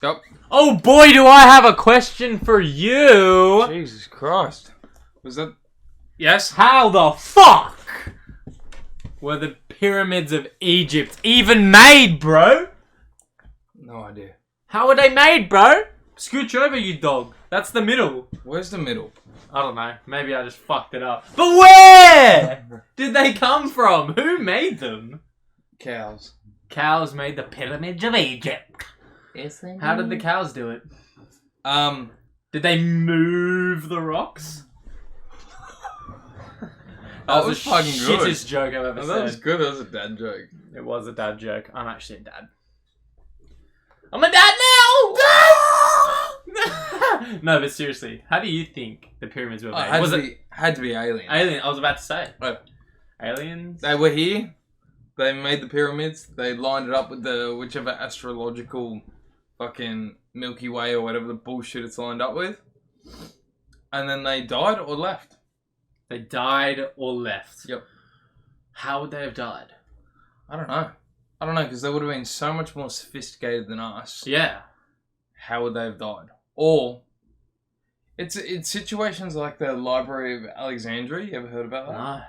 Yep. Oh boy, do I have a question for you! Jesus Christ. Was that... Yes? How the fuck were the pyramids of Egypt even made, bro? No idea. How were they made, bro? Scooch over, you dog. That's the middle. Where's the middle? I don't know. Maybe I just fucked it up. But where did they come from? Who made them? Cows. Cows made the pyramids of Egypt. Yes, they How did the cows do it? Um... Did they move the rocks? That was fucking good. Shittest joke I've ever Oh, said. that was good. That was a dad joke. It was a dad joke. I'm actually a dad. I'm a dad now! No, but seriously, how do you think the pyramids were made? Had to be alien. Alien? I was about to say. Oh. Aliens? They were here. They made the pyramids. They lined it up with the whichever astrological fucking Milky Way or whatever the bullshit it's lined up with. And then they died or left. They died or left. Yep. How would they have died? I don't know. Because they would have been so much more sophisticated than us. Yeah. How would they have died? Or it's situations like the Library of Alexandria. You ever heard about that? No.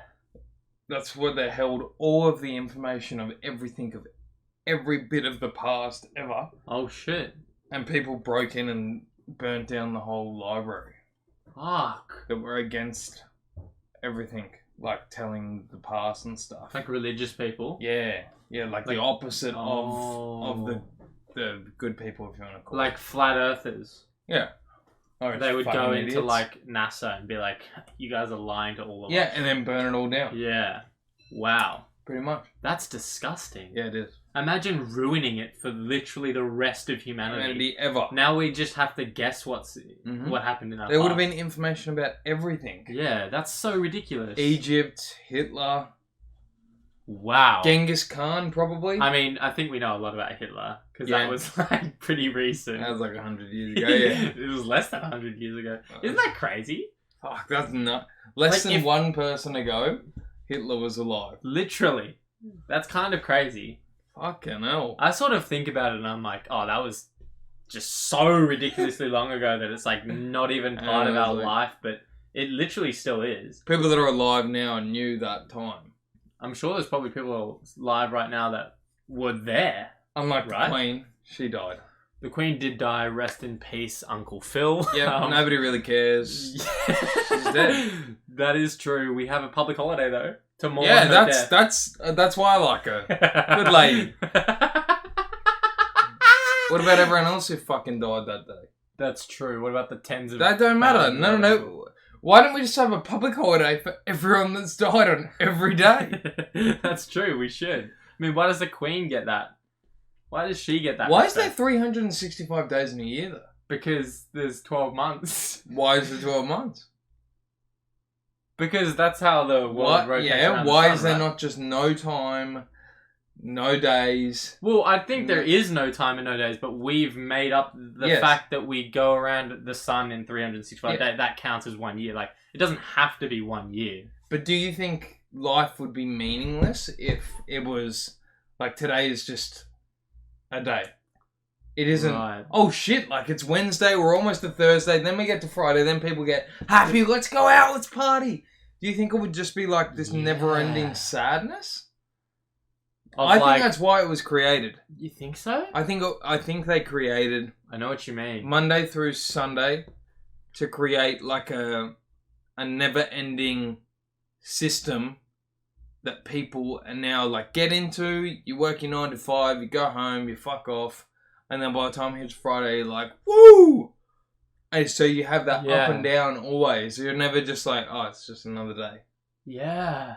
That's where they held all of the information of everything, of every bit of the past ever. Oh shit. And people broke in and burnt down the whole library. Fuck. That were against everything, like telling the past and stuff. Like religious people? Yeah, like the opposite of the good people, if you want to call it. Like flat earthers. Yeah. They would go into idiots. like NASA and be like, you guys are lying to all of us. Yeah, and then burn it all down. Yeah. Wow. Pretty much. That's disgusting. Yeah, it is. Imagine ruining it for literally the rest of humanity. Ever. Now we just have to guess what happened in our There would have past. been information about everything. Yeah, that's so ridiculous. Egypt, Hitler, Wow. Genghis Khan, probably. I mean, I think we know a lot about Hitler because Yeah. that was like pretty recent. That was like 100 years ago, yeah. It was less than 100 years ago. Isn't that crazy? Fuck, that's not... Less Like, than if- one person ago, Hitler was alive. Literally. That's kind of crazy. Fucking hell. I sort of think about it and I'm like, oh, that was just so ridiculously long ago that it's like not even part of our like- life, but it literally still is. People that are alive now knew that time. I'm sure there's probably people live right now that were there. Unlike Right? the Queen, she died. The Queen did die. Rest in peace, Uncle Phil. Yeah, nobody really cares. She's dead. That is true. We have a public holiday though to mourn Yeah, her death. that's why I like her. Good lady. What about everyone else who fucking died that day? That's true. What about the tens of... That don't matter. thousands of No. people? Why don't we just have a public holiday for everyone that's died on every day? That's true. We should. I mean, why does the Queen get that? Why does she get that? Why is there respect? 365 days in a year though? Because there's 12 months. Why is it 12 months? Because that's how the world What? rotates Yeah, around the why sun, is there right? not just no time, no days? Well, I think there is no time and no days, but we've made up the Yes. fact that we go around the sun in 365 Yeah. days. That counts as 1 year. Like, it doesn't have to be 1 year. But do you think life would be meaningless if it was like today is just a day? It isn't. Right. Oh shit! Like it's Wednesday, we're almost to Thursday, then we get to Friday, then people get happy. Let's go out, let's party. Do you think it would just be like this Yeah. never-ending sadness? Of I like- think that's why it was created. You think so? I think they created I know what you mean. Monday through Sunday to create like a never-ending system that people are now like get into. You work your 9 to 5, you go home, you fuck off, and then by the time it's Friday, you're like, woo! And so you have that Yeah. up and down always. You're never just like, oh, it's just another day. Yeah.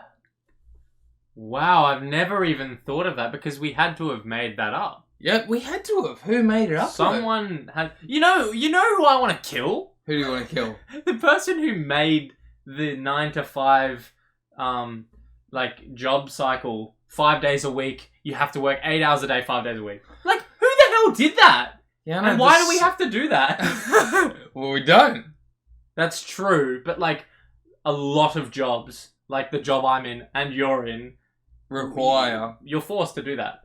Wow, I've never even thought of that because we had to have made that up. Yeah, we had to have. Who made it up? Someone had... You know who I want to kill? Who do you want to kill? The person who made the 9 to 5 like job cycle, 5 days a week. You have to work 8 hours a day, 5 days a week. Like, who the hell did that? Yeah, I know, And why do this- we have to do that? Well, we don't. That's true, but like a lot of jobs, like the job I'm in and you're in, Require. you're forced to do that.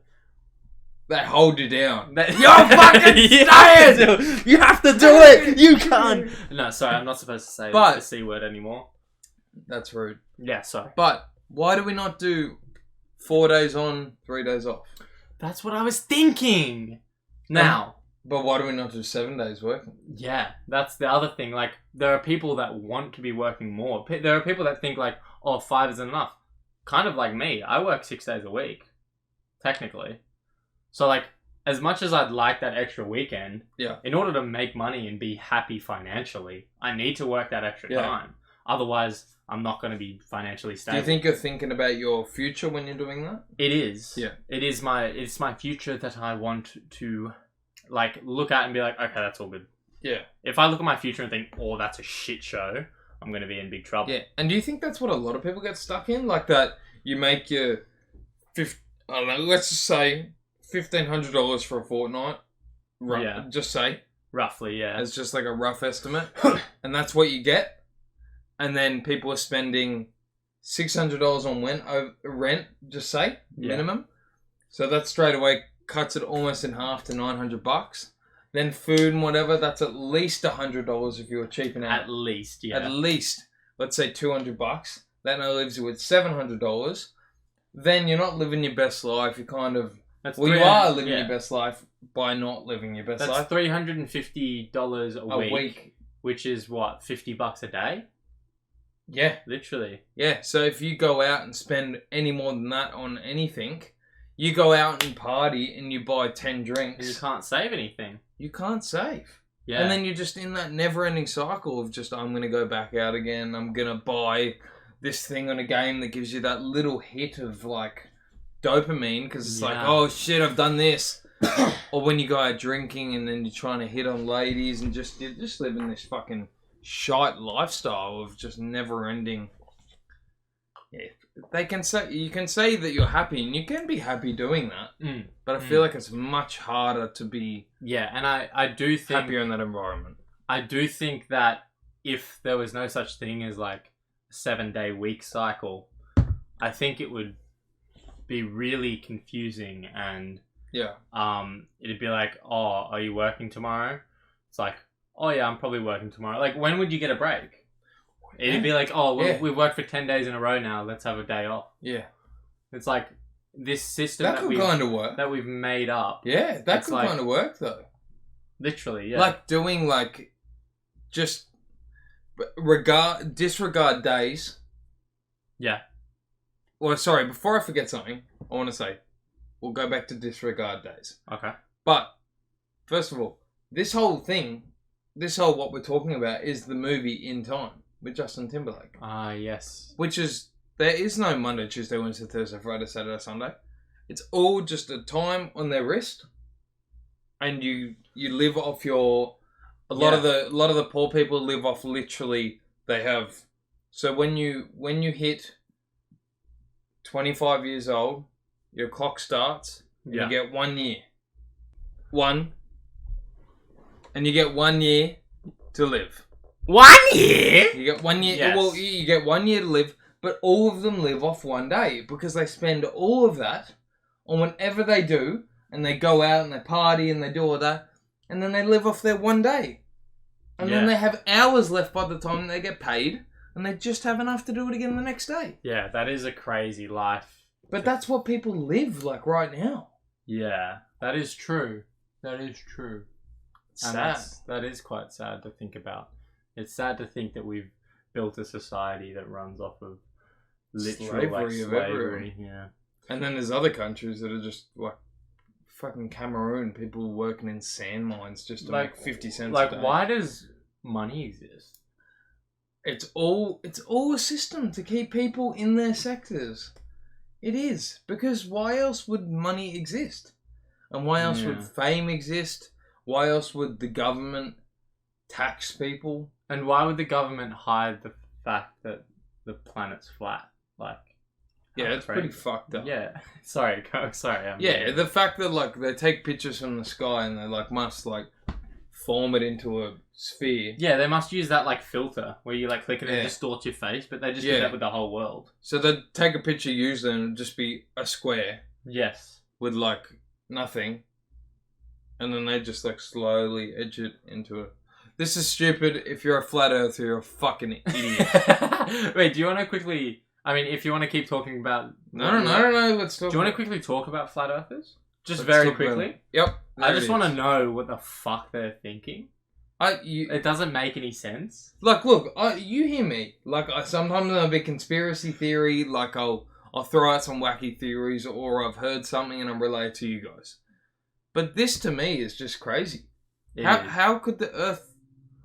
they hold you down. That- You're fucking staying! You have to do it! You can't! No, sorry, I'm not supposed to say But- the C word anymore. That's rude. Yeah, sorry. But why do we not do 4 days on, 3 days off? That's what I was thinking! Now... But why do we not do 7 days working? Yeah, that's the other thing. Like, there are people that want to be working more. There are people that think, like, oh, 5 isn't enough. Kind of like me. I work 6 days a week, technically. So, like, as much as I'd like that extra weekend, Yeah. in order to make money and be happy financially, I need to work that extra Yeah. time. Otherwise, I'm not going to be financially Do stable. you think you're thinking about your future when you're doing that? It is. Yeah. It's my future that I want to, like, look at and be like, okay, that's all good. Yeah. If I look at my future and think, oh, that's a shit show, I'm going to be in big trouble. Yeah. And do you think that's what a lot of people get stuck in? Like that you make your, I don't know, let's just say $1,500 for a fortnight. Yeah. Just say. Roughly, yeah. It's just like a rough estimate. And that's what you get. And then people are spending $600 on rent, just say, Yeah. minimum. So that straight away cuts it almost in half to $900. Then food and whatever, that's at least $100 if you're cheaping out. At least, yeah. At least, let's say $200. That now leaves you with $700. Then you're not living your best life. You kind of, That's well, you 300 are living yeah. your best life by not living your best That's life. $350 a A week, week. which is what, $50 a day? Yeah. Literally. Yeah, so if you go out and spend any more than that on anything, you go out and party and you buy 10 And you drinks, can't save anything. you can't save. Yeah. And then you're just in that never-ending cycle of just, I'm going to go back out again, I'm going to buy this thing on a game that gives you that little hit of, like, dopamine, because it's like, Yeah. oh, shit, I've done this. Or when you go out drinking and then you're trying to hit on ladies and you're just living this fucking shite lifestyle of just never-ending. Yeah, they can say you can say that you're happy, and you can be happy doing that. Mm. But I feel like it's much harder to be Yeah, and I do think... happier in that environment. I do think that if there was no such thing as, like, a 7-day week cycle, I think it would be really confusing and Yeah, it'd be like, oh, are you working tomorrow? It's like, oh yeah, I'm probably working tomorrow. Like, when would you get a break? It'd be like, oh, Yeah. we've worked for 10 days in a row now, let's have a day off. yeah, It's like this system that that, could we've, kind of work. that we've made up. Yeah, that It's could like- kind of work though. Literally, yeah. Like doing like just disregard days. Yeah. Well, sorry, before I forget something, I want to say we'll go back to disregard days. Okay. But first of all, this whole what we're talking about is the movie In Time with Justin Timberlake, Ah, yes. which is there is no Monday, Tuesday, Wednesday, Thursday, Friday, Saturday, Sunday. It's all just a time on their wrist, and you live off your. A lot of the poor people live off literally. They have. So when you hit 25 years old, your clock starts. And Yeah. You get 1 year. And you get 1 year to live. 1 year? You get 1 year. Yes. Well, you get 1 year to live, but all of them live off 1 day because they spend all of that on whatever they do, and they go out and they party and they do all that, and then they live off their 1 day, and then Yeah. they have hours left by the time they get paid, and they just have enough to do it again the next day. Yeah, that is a crazy life. But that's what people live like right now. Yeah, that is true. That is true. It's And sad. that is quite sad to think about. It's sad to think that we've built a society that runs off of literal Slavery of slavery. Yeah. And then there's other countries that are just like fucking Cameroon, people working in sand mines just to Like- make 50 cents Like, a day. why does money exist? It's all a system to keep people in their sectors. It is. Because why else would money exist? And why else would Yeah. fame exist? Why else would the government tax people? And why would the government hide the fact that the planet's flat? Like, Yeah, how it's pretty crazy. fucked up. Yeah. Sorry, go. Sorry. Yeah, the fact that like they take pictures from the sky and they like must like form it into a sphere. Yeah, they must use that like filter where you like click it and Yeah. it distorts your face, but they just do Yeah. that with the whole world. So they'd take a picture, use them, and just be a square Yes. with like nothing, and then they just like slowly edge it into it. This is stupid. If you're a flat earther, you're a fucking idiot. Wait, do you want to quickly... I mean, if you want to keep talking about... No. Let's talk. Do you want to quickly talk about flat earthers? Just Let's very talk about quickly? it. Yep. I just want to know what the fuck they're thinking. It doesn't make any sense. Like, look, you hear me. Like, sometimes I'm a bit conspiracy theory. Like, I'll throw out some wacky theories, or I've heard something and I'm relayed to you guys. But this to me is just crazy. How could the Earth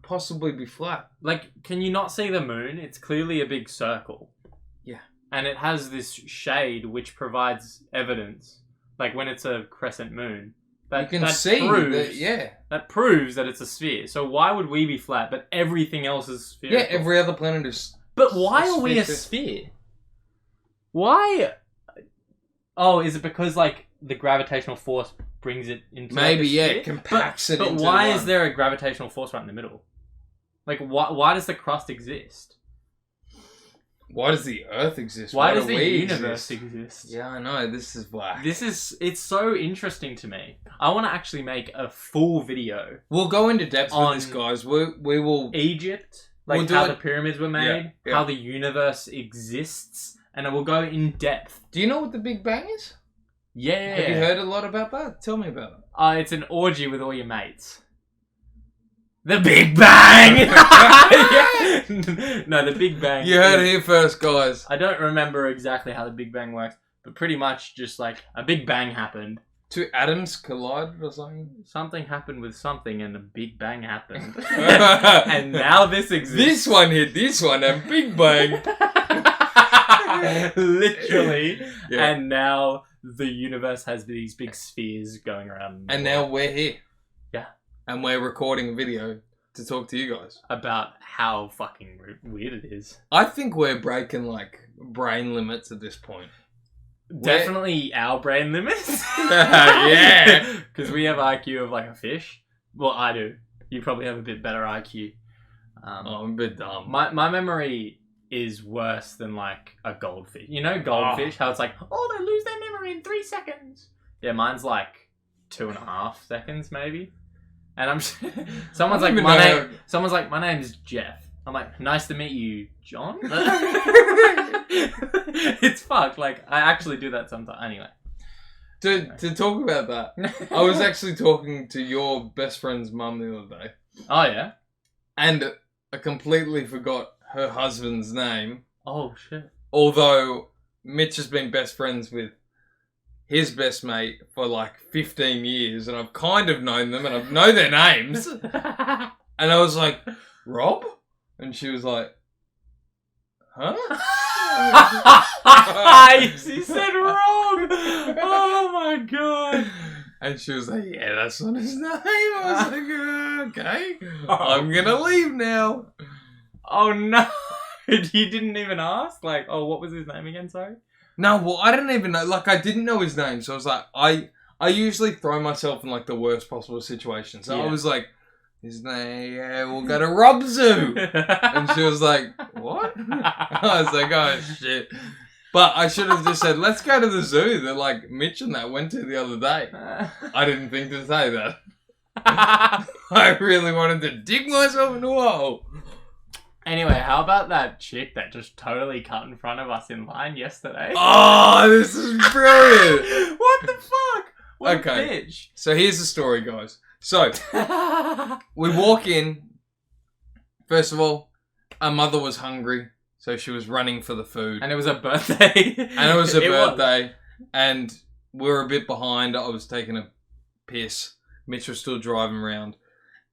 possibly be flat? Like, can you not see the moon? It's clearly a big circle. Yeah. And it has this shade which provides evidence. Like when it's a crescent moon. You can see that, yeah. That proves that it's a sphere. So why would we be flat, but everything else is spherical? Yeah, every other planet is... But why are we a sphere? Why? Oh, is it because, like, the gravitational force brings it into... Maybe, like, a sphere? it compacts it into But why one. is there a gravitational force right in the middle? Like, why does the crust exist? Why does the Earth exist? Why do does the we universe exist? Yeah, I know. This is whack. It's so interesting to me. I want to actually make a full video. We'll go into depth on with this, guys. We will... Egypt, like We'll do how it- the pyramids were made, Yeah. how the universe exists, and we'll go in depth. Do you know what the Big Bang is? Yeah. Have you heard a lot about that? Tell me about it. It's an orgy with all your mates. The Big Bang! No, the Big Bang. You heard it here first, guys. I don't remember exactly how the Big Bang works, but pretty much just like a Big Bang happened. Two atoms collided or something? Something happened with something and a Big Bang happened. And now this exists. This one hit this one and Big Bang. Literally. Yeah. And now the universe has these big spheres going around. And now we're here. Yeah. And we're recording a video to talk to you guys. About how fucking weird it is. I think we're breaking, like, brain limits at this point. Definitely our brain limits. Yeah. Because we have IQ of like a fish. Well, I do. You probably have a bit better IQ. I'm a bit dumb. My memory is worse than like a goldfish. You know goldfish? How it's like, oh, they lose their memory in 3 seconds. Yeah, mine's like 2.5 seconds maybe. And I'm someone's like my name's Jeff. I'm like, nice to meet you, John. It's fucked. Like I actually do that sometimes. Anyway. To talk about that, I was actually talking to your best friend's mum the other day. Oh yeah. And I completely forgot her husband's name. Oh shit. Although Mitch has been best friends with his best mate for like 15 years, and I've kind of known them, and I know their names. And I was like, Rob? And she was like, huh? He said wrong. Oh my god. And she was like, yeah, that's not his name. I was like, okay, I'm gonna leave now. Oh no. You didn't even ask? Like, oh, what was his name again, sorry? No, well, I didn't even know. Like, I didn't know his name, so I was like, I usually throw myself in like the worst possible situation. So I was like, his name, yeah, we'll go to Rob Zoo. And she was like, what? I was like, oh shit. But I should have just said, let's go to the zoo that like Mitch and that went to the other day. I didn't think to say that. I really wanted to dig myself in a hole. Anyway, how about that chick that just totally cut in front of us in line yesterday? Oh, this is brilliant. What the fuck? What Okay. a bitch. So here's the story, guys. So we walk in. First of all, our mother was hungry, so she was running for the food. And it was a birthday. And it was a birthday. And we were a bit behind. I was taking a piss. Mitch was still driving around.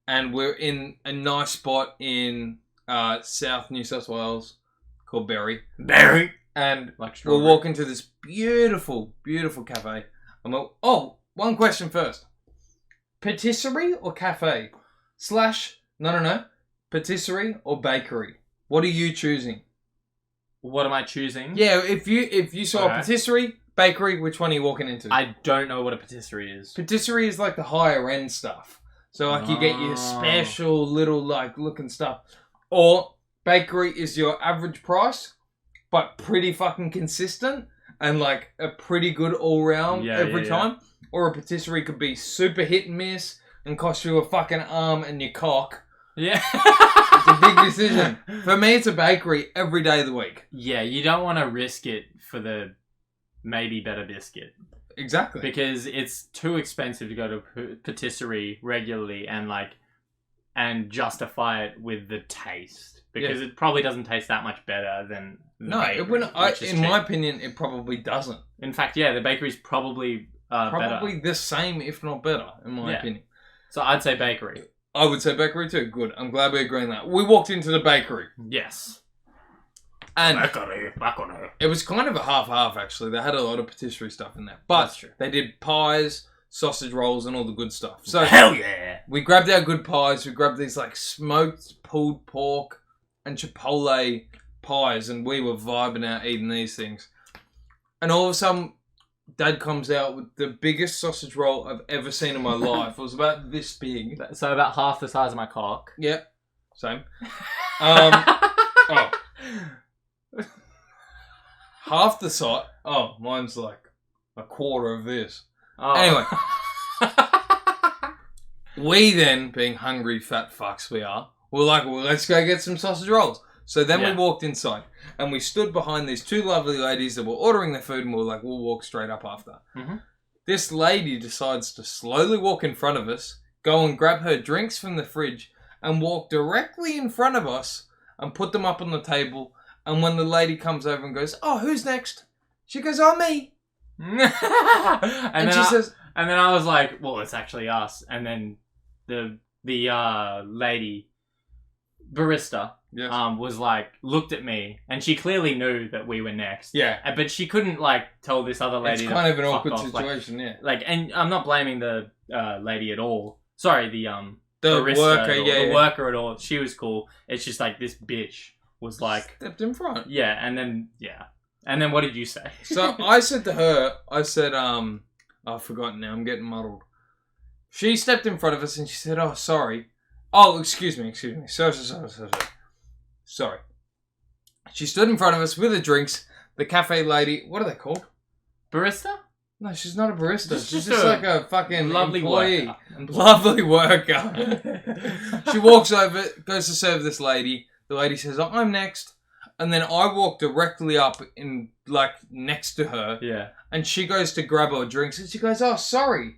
And we're in a nice spot in South New South Wales called Berry. And Like we're walking to this beautiful, beautiful cafe. And we're, one question first. Patisserie or cafe? No. Patisserie or bakery? What are you choosing? What am I choosing? Yeah, if you saw a Okay. patisserie, bakery, which one are you walking into? I don't know what a patisserie is. Patisserie is like the higher end stuff. So like you get your Oh. special little like looking stuff. Or bakery is your average price, but pretty fucking consistent. and like a pretty good all round every Yeah. time, or a patisserie could be super hit and miss and cost you a fucking arm and your cock. Yeah. It's a big decision. For me, it's a bakery every day of the week. Yeah, you don't want to risk it for the maybe better biscuit. Exactly. Because it's too expensive to go to patisserie regularly and justify it with the taste. Because it probably doesn't taste that much better than the No, bakery, it wouldn't, which is in cheap. my opinion, it probably doesn't. In fact, yeah, the bakery's probably better. Probably the same, if not better, in my opinion. So I'd say bakery. I would say bakery too. Good. I'm glad we agree on that. We walked into the bakery. Yes. And Bakery. it was kind of a half-half, actually. They had a lot of patisserie stuff in there. But That's true. they did pies, sausage rolls, and all the good stuff. So Hell yeah. we grabbed our good pies. We grabbed these like smoked pulled pork and chipotle pies. And we were vibing out eating these things. And all of a sudden, Dad comes out with the biggest sausage roll I've ever seen in my life. It was about this big. So about half the size of my cock. Yep. Same. Oh. Half the size. Oh, mine's like a quarter of this. Oh. Anyway. We then, being hungry fat fucks we are, were like, well, let's go get some sausage rolls. So then we walked inside and we stood behind these two lovely ladies that were ordering their food and we were like, we'll walk straight up after. Mm-hmm. This lady decides to slowly walk in front of us, go and grab her drinks from the fridge and walk directly in front of us and put them up on the table. And when the lady comes over and goes, oh, who's next? She goes, oh, me. and she says... And then I was like, well, it's actually us. And then the lady, barista, Yes. was like, looked at me. And she clearly knew that we were next. Yeah. But she couldn't, like, tell this other lady It's kind of an fuck awkward off. situation, yeah. Like, and I'm not blaming the lady at all. Sorry, the barista worker, at all. yeah. The worker at all. She was cool. It's just like this bitch was like... Stepped in front. Yeah, and then, And then what did you say? So I said to her, I've forgotten now, I'm getting muddled. She stepped in front of us and she said, oh, sorry. Oh, excuse me. Sorry. She stood in front of us with her drinks. The cafe lady, what are they called? Barista? No, she's not a barista. She's just just a like a fucking lovely employee. worker. Lovely worker. She walks over, goes to serve this lady. The lady says, oh, I'm next. And then I walk directly up in, like, next to her. Yeah. And she goes to grab her drinks. And she goes, oh, sorry.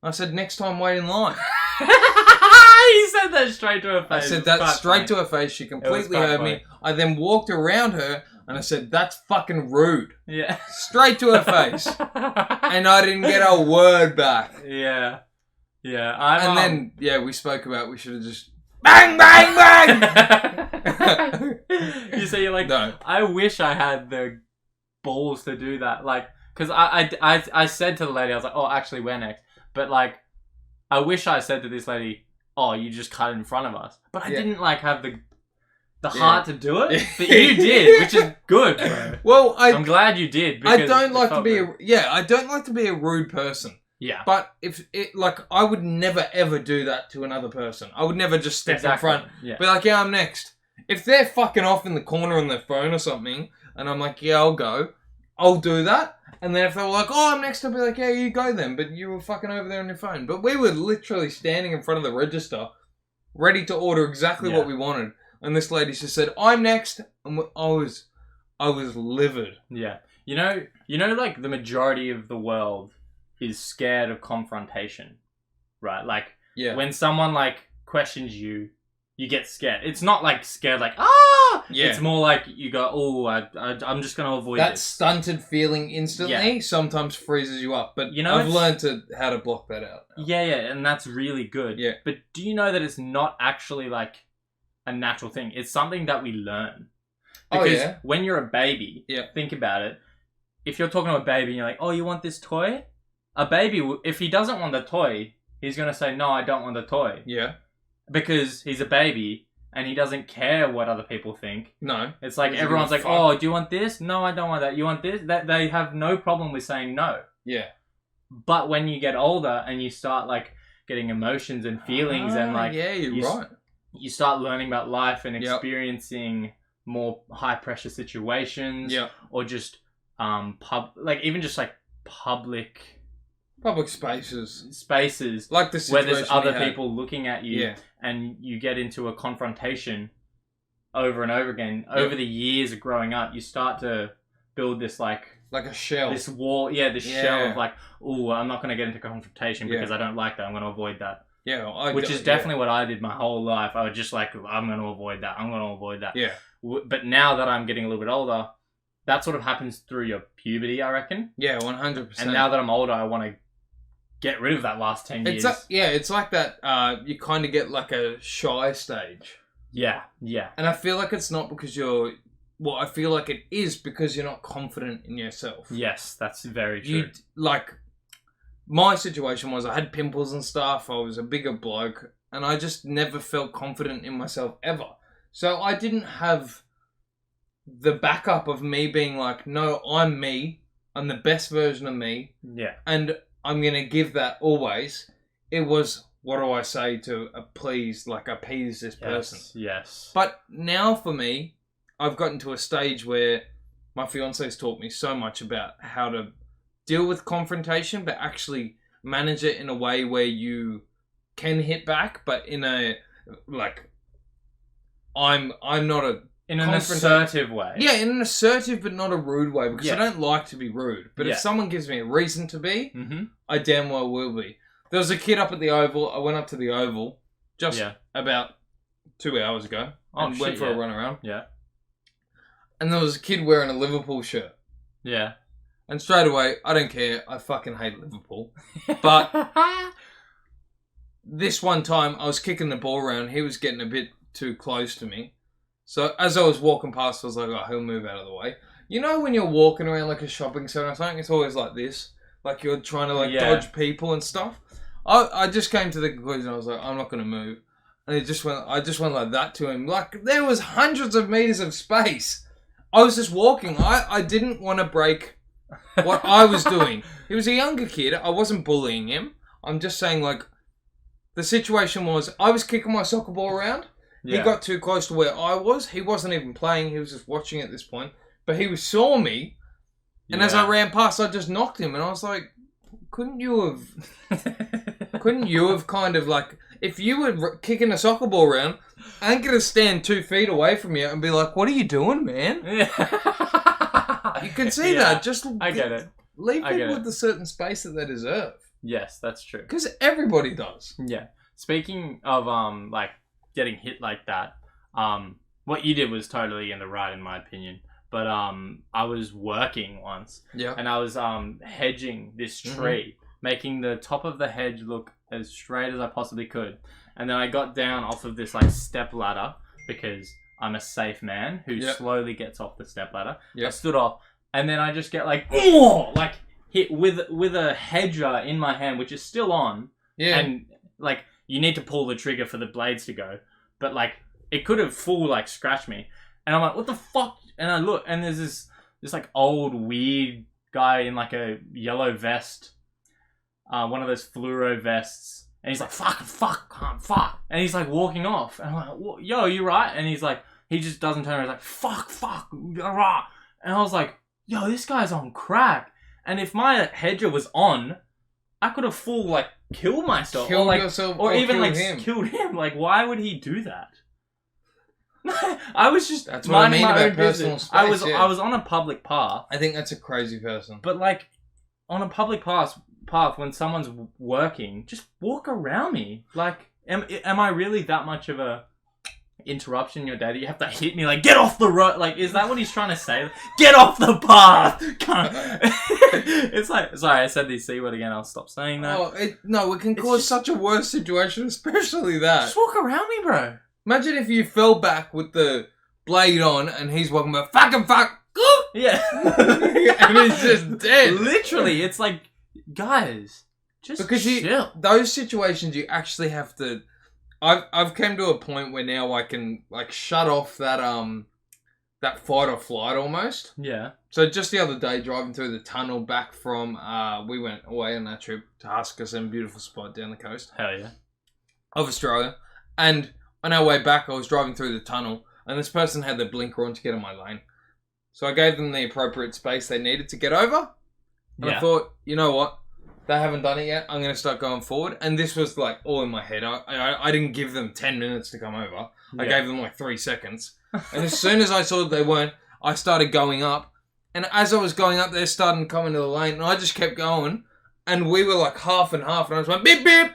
I said, next time, wait in line. You said that straight to her face. I said that straight to her face. She completely heard me. I then walked around her and I said, that's fucking rude. Yeah. Straight to her face. And I didn't get a word back. Yeah. Yeah. Then, we spoke about we should have just bang, bang, bang. You say you're like, no. I wish I had the balls to do that. Like, because I said to the lady, I was like, oh, actually, we're next. But, like, I wish I said to this lady, oh, you just cut in front of us. But I didn't, like, have the heart to do it. But you did, which is good, bro. Well, I'm glad you did. I don't like to be rude. I don't like to be a rude person. Yeah. But if it, like, I would never ever do that to another person. I would never just step in front. Yeah. Be like, yeah, I'm next. If they're fucking off in the corner on their phone or something, and I'm like, yeah, I'll go, I'll do that. And then if they were like, oh, I'm next, I'll be like, yeah, you go then. But you were fucking over there on your phone. But we were literally standing in front of the register, ready to order exactly what we wanted. And this lady just said, I'm next. And I was livid. Yeah. You know, like, the majority of the world is scared of confrontation, right? Like, when someone, like, questions you, you get scared. It's not, like, scared, like, ah! Yeah. It's more like you go, oh, I'm just going to avoid that this. stunted feeling instantly sometimes freezes you up. But You know, I've learned how to block that out now. Yeah, and that's really good. Yeah. But do you know that it's not actually, like, a natural thing? It's something that we learn. Because when you're a baby, think about it. If you're talking to a baby and you're like, oh, you want this toy? A baby, if he doesn't want the toy, he's going to say, no, I don't want the toy. Yeah. Because he's a baby and he doesn't care what other people think. No. It's like everyone's like, oh, do you want this? No, I don't want that. You want this? That they have no problem with saying no. Yeah. But when you get older and you start, like, getting emotions and feelings and, like... Yeah, you're right. You start learning about life and experiencing more high-pressure situations. Yeah. Or just even just like public Public spaces. spaces Like the where situation there's other we had. people looking at you, Yeah. and you get into a confrontation over and over again. Over the years of growing up, you start to build this like Like a shell. this wall, this Yeah. shell of like, oh, I'm not going to get into confrontation Yeah. because I don't like that. I'm going to avoid that. Yeah. Which is definitely what I did my whole life. I was just like, I'm going to avoid that. I'm going to avoid that. Yeah. But now that I'm getting a little bit older, that sort of happens through your puberty, I reckon. Yeah, 100%. And now that I'm older, I want to get rid of that last 10 years. It's like that. You kind of get like a shy stage. Yeah. And I feel like it's not because you're... Well, I feel like it is because you're not confident in yourself. Yes, that's very true. My situation was I had pimples and stuff. I was a bigger bloke. And I just never felt confident in myself ever. So I didn't have the backup of me being like, no, I'm me. I'm the best version of me. Yeah. And I'm going to give that always. It was, what do I say to appease this person? Yes. But now for me, I've gotten to a stage where my fiance's taught me so much about how to deal with confrontation, but actually manage it in a way where you can hit back, but in a, like, I'm not a... In an assertive way. Yeah, in an assertive but not a rude way, because Yeah. I don't like to be rude. But Yeah. if someone gives me a reason to be, Mm-hmm. I damn well will be. There was a kid up at the Oval. I went up to the Oval just Yeah. about 2 hours ago and went for a run around. Yeah. And there was a kid wearing a Liverpool shirt. Yeah. And straight away, I don't care. I fucking hate Liverpool. But this one time, I was kicking the ball around. He was getting a bit too close to me. So as I was walking past, I was like, oh, he'll move out of the way. You know when you're walking around like a shopping centre or something, it's always like this. Like you're trying to dodge people and stuff. I just came to the conclusion, I was like, I'm not going to move. And I just went like that to him. Like there was hundreds of meters of space. I was just walking. I didn't want to break what I was doing. He was a younger kid. I wasn't bullying him. I'm just saying like, the situation was, I was kicking my soccer ball around. Yeah. He got too close to where I was. He wasn't even playing. He was just watching at this point. But he saw me. And as I ran past, I just knocked him. And I was like, couldn't you have kind of like... If you were kicking a soccer ball around, I ain't going to stand 2 feet away from you and be like, what are you doing, man? Yeah. You can see that. Just I get it. Leave people with a certain space that they deserve. Yes, that's true. Because everybody does. Yeah. Speaking of getting hit like that, what you did was totally in the right in my opinion. But I was working once, and I was hedging this tree, making the top of the hedge look as straight as I possibly could. And then I got down off of this step ladder because I'm a safe man who slowly gets off the step ladder. I stood off, and then I just get hit with a hedger in my hand, which is still on. Yeah. And you need to pull the trigger for the blades to go, but it could have full scratched me. And I'm like, what the fuck? And I look, and there's this old weird guy in a yellow vest, one of those fluoro vests, and he's like, fuck, and he's walking off, and I'm like, yo, you right? And he's he just doesn't turn around, he's like, fuck, rah. And I was like, yo, this guy's on crack. And if my hedger was on, I could have full killed myself, killed yourself, or even killed him. Why would he do that? I was just that's what I mean about personal space. I was on a public path. I think that's a crazy person. But on a public path when someone's working, just walk around me. Am I really that much of a interruption in your day that you have to hit me get off the road? Is that what he's trying to say? Get off the path. It's sorry, I said the C word again. I'll stop saying that. It can cause such a worse situation, especially that. Just walk around me, bro. Imagine if you fell back with the blade on and he's walking about fuck. Yeah. And he's just dead. Literally, it's guys, just chill. Those situations you actually have to... I've come to a point where now I can shut off that fight or flight almost. Yeah. So just the other day, driving through the tunnel back from... we went away on that trip to Huskisson, beautiful spot down the coast. Hell yeah. Of Australia. And... on our way back, I was driving through the tunnel, and this person had their blinker on to get in my lane. So I gave them the appropriate space they needed to get over. And Yeah. I thought, you know what? They haven't done it yet. I'm going to start going forward. And this was like all in my head. I didn't give them 10 minutes to come over. I Yeah. gave them like 3 seconds. And as soon as I saw that they weren't, I started going up. And as I was going up, they're starting to come into the lane. And I just kept going. And we were like half and half. And I was like, beep, beep.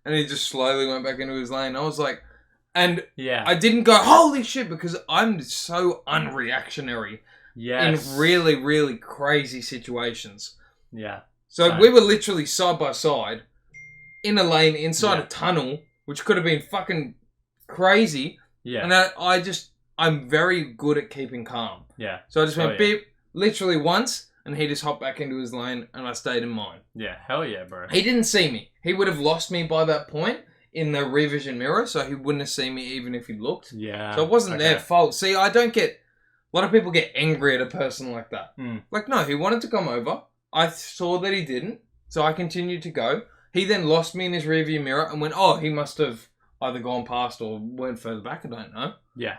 And he just slowly went back into his lane. I was like, and Yeah. I didn't go, holy shit, because I'm so unreactionary Yes. in really, really crazy situations. Yeah. So Same. we were literally side by side in a lane inside Yeah. a tunnel, which could have been fucking crazy. Yeah. And I'm very good at keeping calm. Yeah. So I just went yeah. beep, literally once, and he just hopped back into his lane, and I stayed in mine. Yeah. Hell yeah, bro. He didn't see me. He would have lost me by that point in the rear vision mirror, so he wouldn't have seen me even if he looked. Yeah. So it wasn't okay. their fault. See, I don't get... A lot of people get angry at a person like that. Mm. Like, no, he wanted to come over. I saw that he didn't, so I continued to go. He then lost me in his rearview mirror and went, oh, he must have either gone past or went further back, I don't know. Yeah.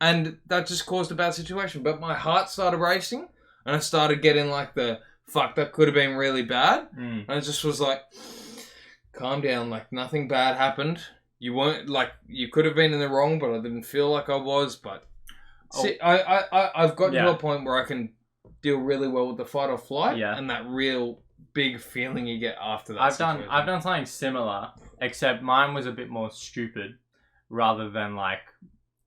And that just caused a bad situation. But my heart started racing, and I started getting like the, fuck, that could have been really bad. Mm. And I just was like, calm down, like, nothing bad happened. You weren't, like, you could have been in the wrong, but I didn't feel like I was, but... See, I've gotten to a point where I can deal really well with the fight or flight, and that real big feeling you get after that. I've done something similar, except mine was a bit more stupid, rather than like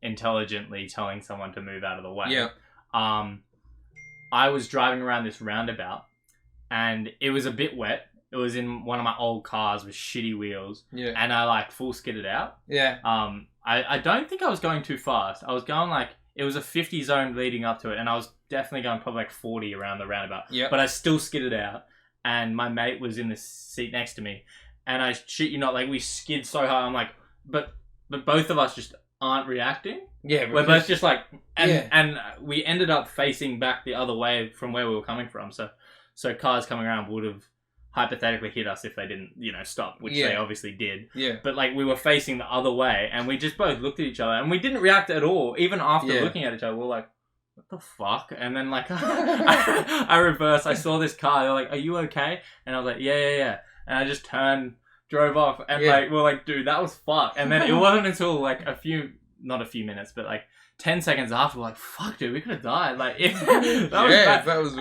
intelligently telling someone to move out of the way. Yeah. I was driving around this roundabout, and it was a bit wet. It was in one of my old cars with shitty wheels, Yeah. and I like full skidded out. Yeah. I don't think I was going too fast. I was going like. It was a 50 zone leading up to it, and I was definitely going probably like 40 around the roundabout. Yeah. But I still skidded out, and my mate was in the seat next to me, and I shit you not, like we skid so hard. I'm like, but both of us just aren't reacting. Yeah. We're both just like, Yeah. and we ended up facing back the other way from where we were coming from. So cars coming around would have hypothetically hit us if they didn't, stop, which they obviously did. Yeah. But like we were facing the other way, and we just both looked at each other, and we didn't react at all. Even after looking at each other, we were like, "What the fuck?" And then like I reversed. I saw this car. They're like, "Are you okay?" And I was like, "Yeah." And I just turned, drove off, and like we're like, "Dude, that was fuck." And then it wasn't until like not a few minutes, but like 10 seconds after, we're like, fuck, dude, we could have died. Like, that was bad. That was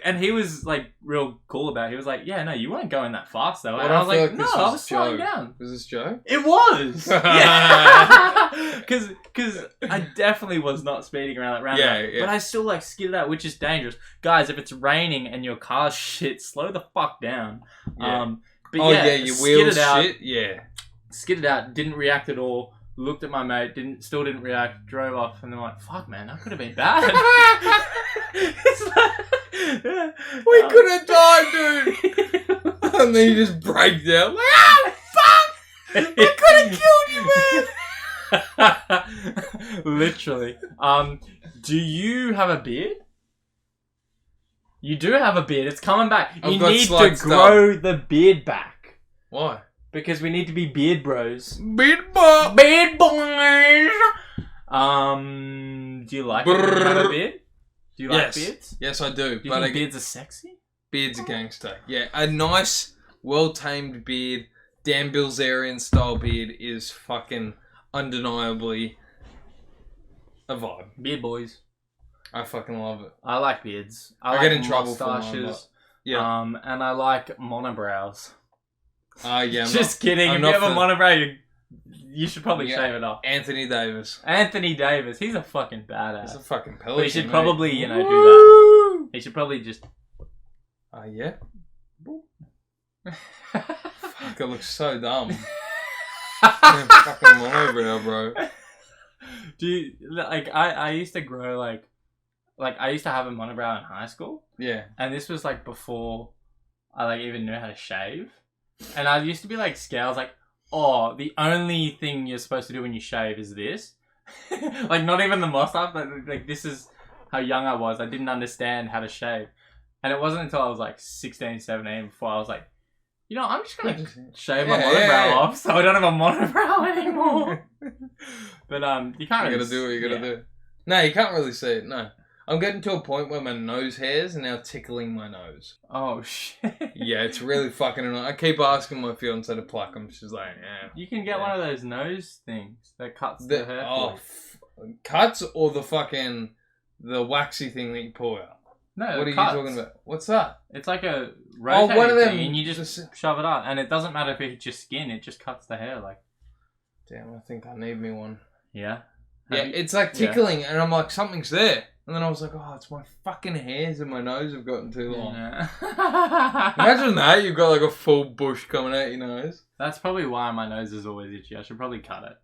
and he was like real cool about it. He was like, yeah, no, you weren't going that fast though. Well, And I was like, no, this I was slowing down. Was this Joe? It was. Yeah. Because I definitely was not speeding around that roundabout. Yeah. But I still like skidded out, which is dangerous. Guys, if it's raining and your car's shit, slow the fuck down. Yeah. But your wheels out, shit? Yeah. Skidded out, didn't react at all. Looked at my mate, still didn't react, drove off, and then like, fuck man, that could have been bad. We could have died, dude. And then you just break down. Like, fuck! I could have killed you, man. Literally. Do you have a beard? You do have a beard. It's coming back. You need to grow the beard back. Why? Because we need to be beard bros. Beard boy. Beard boys. Do you like it when you have a beard? Do you like beards? Yes, I do. Do you think beards are sexy? Beard's a gangster. Yeah, a nice, well-tamed beard, Dan Bilzerian style beard is fucking undeniably a vibe. Beard boys. I fucking love it. I like beards. I get like in trouble for mine, mustaches. but- Yeah. And I like monobrows. Yeah. Just kidding. I'm If not you have a for- monobrow, you should probably Yeah. shave it off. Anthony Davis. Anthony Davis. He's a fucking badass. He's a fucking pelican. But he should mate. probably, do that. Woo! He should probably just... Yeah. Fuck, it looks so dumb. Fucking monobrow, bro. Do you, like, I used to grow, like, I used to have a monobrow in high school. Yeah. And this was, like, before I, like, even knew how to shave. And I used to be, like, scared. I was like, oh, the only thing you're supposed to do when you shave is this. Like, not even the mustache, but, like, this is how young I was. I didn't understand how to shave. And it wasn't until I was, like, 16, 17 before I was like, I'm just going to shave my monobrow off so I don't have a monobrow anymore. But, you can't You really gotta do what you gotta do. No, you can't really see it, no. I'm getting to a point where my nose hairs are now tickling my nose. Oh shit. Yeah, it's really fucking annoying. I keep asking my fiance to pluck them. She's like, yeah. You can get one of those nose things that cuts the hair. Cuts or the waxy thing that you pull out? No, what are cuts. you talking about? What's that? It's like a rotating one of them thing, and you just shove it up, and it doesn't matter if it hits your skin; it just cuts the hair. Like, damn, I think I need me one. yeah, It's like tickling, and I'm like, something's there, and then I was like, oh, it's my fucking hairs in my nose have gotten too long. Yeah. Imagine that you've got like a full bush coming out your nose. That's probably why my nose is always itchy. I should probably cut it.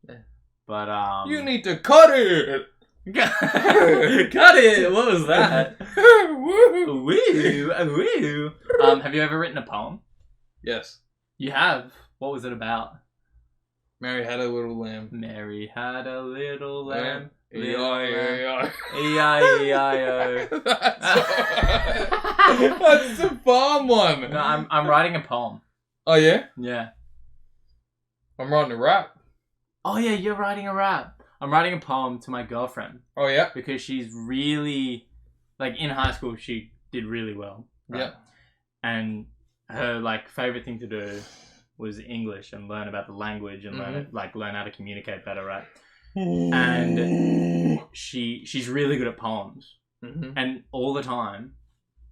Yeah. But you need to cut it. Cut it! What was that? Woo! Woo! Have you ever written a poem? Yes. You have. What was it about? Mary had a little lamb. Mary had a little lamb. E-I-E-I. E-I-E-I-O. That's the farm one. No, I'm writing a poem. Oh yeah? Yeah. I'm writing a rap. Oh yeah, you're writing a rap. I'm writing a poem to my girlfriend. Oh yeah? Because she's really, like, in high school she did really well. Right? Yeah. And her, like, favourite thing to do was English and learn about the language and learn how to communicate better, right? And she's really good at poems. Mm-hmm. And all the time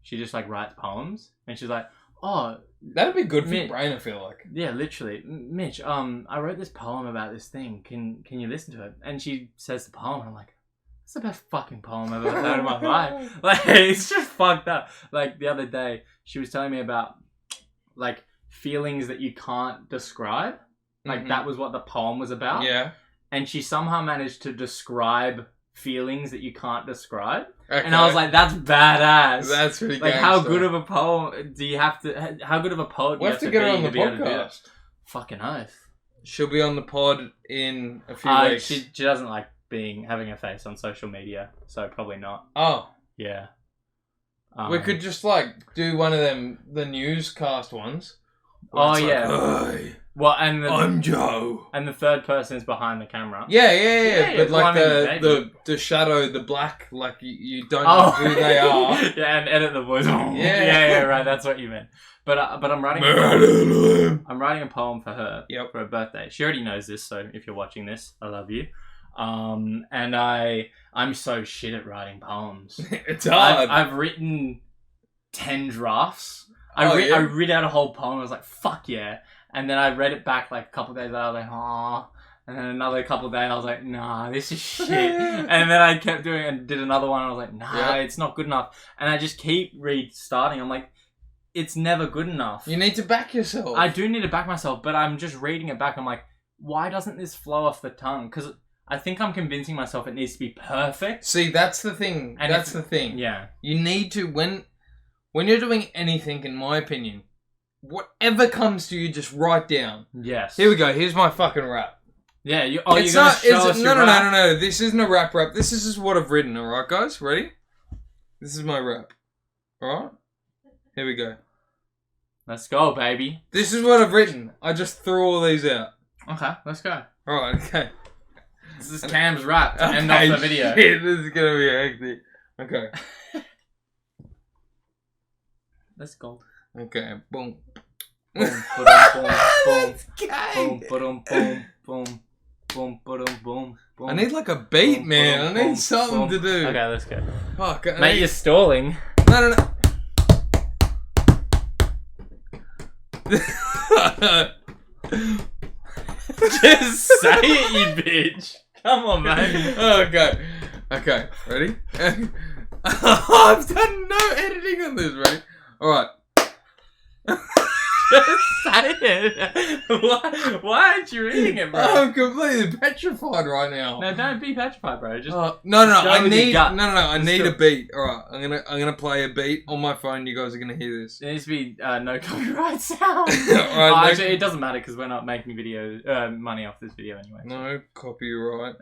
she just, like, writes poems, and she's like, oh, that'd be good for your brain, I feel like. yeah, literally, Mitch, I wrote this poem about this thing. Can you listen to it? And she says the poem, and I'm like, it's the best fucking poem I've ever heard in my life. Like, it's just fucked up. Like, the other day, she was telling me about, like, feelings that you can't describe. Like, that was what the poem was about. Yeah. And she somehow managed to describe feelings that you can't describe. Okay. And I was like, that's badass. That's pretty like, gangster. how good of a poem do you have to... How good of a poet do you have to get her be on the to be able to do that? podcast. Fucking oath. She'll be on the pod in a few weeks. She doesn't like having a face on social media, so probably not. Oh. Yeah. We could just, like, do one of them, the newscast ones. Oh, yeah. Hi, well, and I'm Joe. And the third person is behind the camera. Yeah. But, like, well, the shadow, the black, like, you don't know who they are. Yeah, and edit the voice. Yeah, right, that's what you meant. But I'm writing a poem for her for her birthday. She already knows this, so if you're watching this, I love you. And I'm so shit at writing poems. It's hard. I've written 10 drafts. I read out a whole poem. I was like, fuck yeah. And then I read it back like a couple of days later. I was like, aw. And then another couple of days, I was like, nah, this is shit. And then I kept doing it and did another one. And I was like, nah, it's not good enough. And I just keep restarting. I'm like, it's never good enough. You need to back yourself. I do need to back myself, but I'm just reading it back. I'm like, why doesn't this flow off the tongue? Because I think I'm convincing myself it needs to be perfect. See, that's the thing. And that's the thing. Yeah. You need to, when you're doing anything, in my opinion, whatever comes to you, just write down. Yes. Here we go. Here's my fucking rap. Yeah. You're going to show us your rap? No. This isn't a rap. This is just what I've written. All right, guys? Ready? This is my rap. All right? Here we go. Let's go, baby. This is what I've written. I just threw all these out. Okay, let's go. All right, okay. This is Cam's rap to end off the video. Shit, this is going to be hectic. Okay. Let's go. Okay, boom. Boom, boom, boom, boom, boom, boom, boom, boom, boom, boom. I need like a beat, man. I need something to do. Okay, let's go. Fuck. Mate, you're stalling. No. Just say it, you bitch. Come on, man. Okay. Ready? I've done no editing on this, ready? Alright. Just say it. Why aren't you reading it, bro? I'm completely petrified right now. No, don't be petrified, bro. Just no. I need a go. beat. Alright, I'm gonna play a beat on my phone. You guys are gonna hear this. There needs to be no copyright sound. Alright, actually, it doesn't matter because we're not making money off this video anyway. No copyright.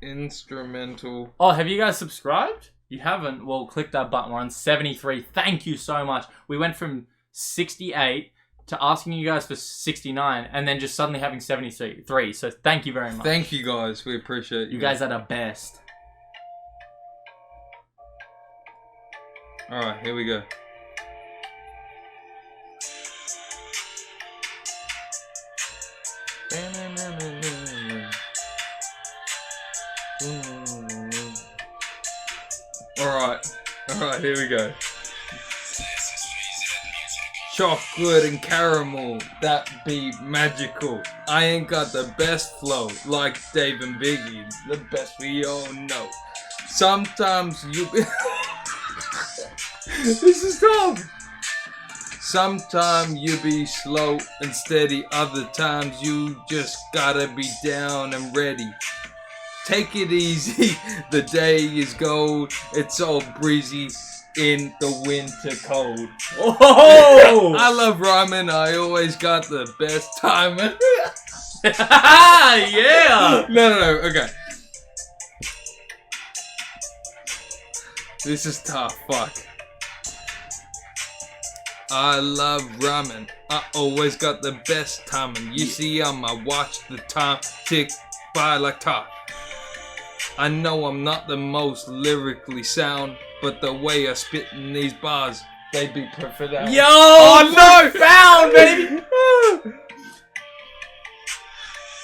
Instrumental. Oh, have you guys subscribed? You haven't? Well, click that button. We're on 73. Thank you so much. We went from 68 to asking you guys for 69 and then just suddenly having 73. So thank you very much. Thank you guys. We appreciate You guys are the best. All right, here we go. All right, here we go. Chocolate and caramel, that be magical. I ain't got the best flow, like Dave and Biggie, the best we all know. Sometimes you be this is tough. Sometimes you be slow and steady, other times you just gotta be down and ready. Take it easy, the day is gold, it's all breezy in the winter cold. Oh! I love rhyming, I always got the best timing. Yeah! No, okay. This is tough, fuck. I love rhyming, I always got the best timing. You see on my watch, the time tick by like talk. I know I'm not the most lyrically sound, but the way I spit in these bars, they be perfect out. Yo! Oh no! Found, baby!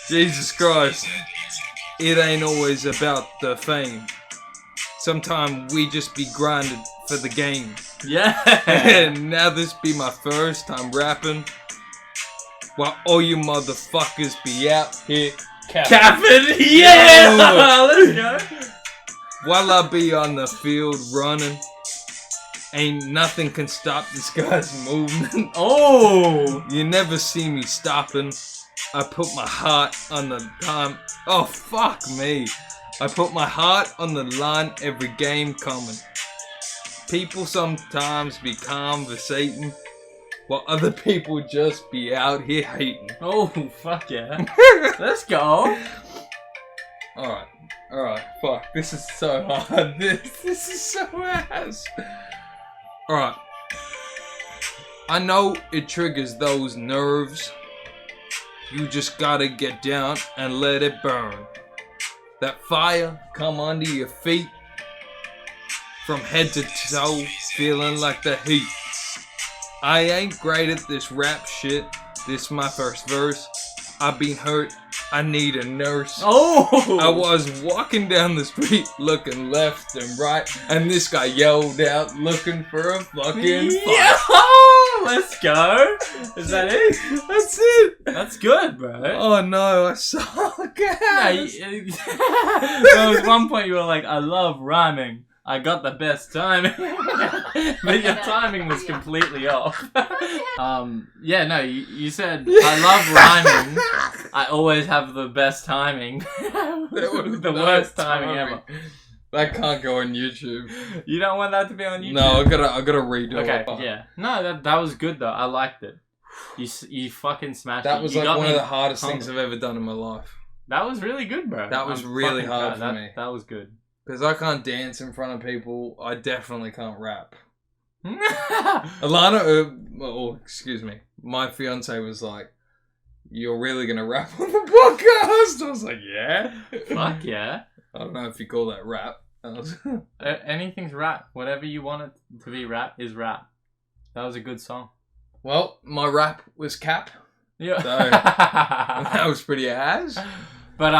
Jesus Christ. It ain't always about the fame. Sometimes we just be grinding for the game. Yeah! And now this be my first time rapping, while all you motherfuckers be out here Capping! Yeah! Let's go! While I be on the field running, ain't nothing can stop this guy's movement. Oh! You never see me stopping. I put my heart on the time. Oh, fuck me. I put my heart on the line every game coming. People sometimes be conversating, while other people just be out here hating. Oh, fuck yeah. Let's go. Alright, fuck. This is so hard. This is so ass. Alright. I know it triggers those nerves. You just gotta get down and let it burn. That fire come under your feet. From head to toe, feeling like the heat. I ain't great at this rap shit. This my first verse. I've been hurt. I need a nurse. Oh! I was walking down the street looking left and right, and this guy yelled out looking for a fucking fight. Yeah! Let's go. Is that it? That's it. That's good, bro. Oh no, I suck. No, there was one point you were like, I love rhyming. I got the best timing. But your timing was completely off. Yeah, no, you said, I love rhyming. I always have the best timing. The worst timing ever. That can't go on YouTube. You don't want that to be on YouTube? No, I gotta redo it. Okay, yeah. No, that was good though. I liked it. You fucking smashed it. That was You like got one me of the hardest pumped. things I've ever done in my life. That was really good, bro. That was really fucking hard proud. for me. That was good. Because I can't dance in front of people, I definitely can't rap. Alana, excuse me, my fiance was like, "You're really gonna rap on the podcast?" I was like, "Yeah." Fuck yeah. I don't know if you call that rap. Anything's rap. Whatever you want it to be rap is rap. That was a good song. Well, my rap was Cap. Yeah. So, that was pretty ass. But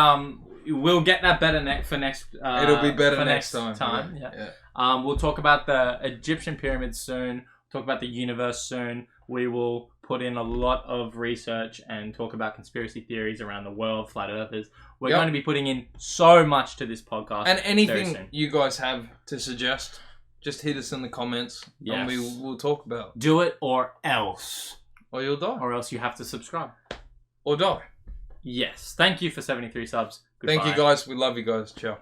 we'll get that better for next. It'll be better for next time. Yeah. We'll talk about the Egyptian pyramids soon. Talk about the universe soon. We will put in a lot of research and talk about conspiracy theories around the world, flat earthers. We're going to be putting in so much to this podcast. And very anything soon. you guys have to suggest, just hit us in the comments and we'll talk about. Do it or else. Or you'll die. Or else you have to subscribe. Or die. Yes. Thank you for 73 subs. Goodbye. Thank you guys. We love you guys. Ciao.